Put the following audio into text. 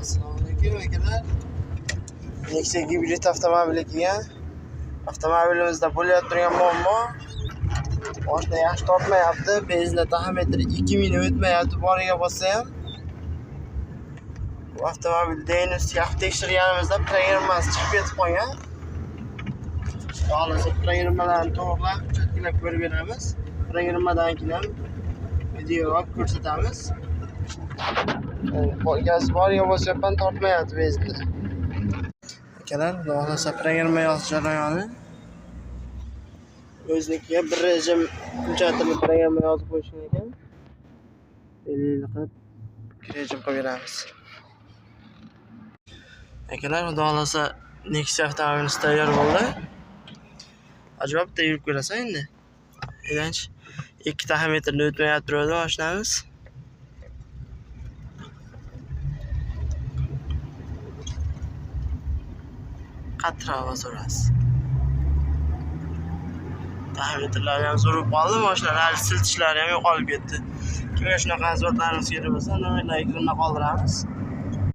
Assalomu alaykum akalar. Nexia gibrid avtomobil ekan. Avtomobilimizda bo'layotgan turgan muammo boshda yaxshi tortmayapti. Benzin taxometri 2000 o'tmayapti boriga bo'lsa ham. Bu avtomobil diagnostika tekshirganimizda programmasi chiqib ketib qolgan. Hozir programmalarni to'g'rilab, hujjatlarga ko'rib beramiz. Programmadan keyin video olib ko'rsatamiz. Gaz boriga bo'lsa ham tortmayapti benzinda. Akalar, xudo xolasa programma yozish jarayoni. O'zinikiga bir rejim hujjatini programma yozib qo'yishgan ekan. Belgili qilib rejim qo'yib beramiz. Akalar, xudo xolasa Nexia avtomobilimiz tayyor bo'ldi. Ajoyib yurib ko'rasan endi. Elanch 2 taxometrni o'tmayapti turadi mashinamiz. Qattiq so'rasiz. Taxometrlar ham zo'r qoldi, mashinalar siltishlari ham yo'qolib ketdi. Kimga shunaqa xizmatlarimiz kerak bo'lsa, nomerlar ekranda qoldiramiz.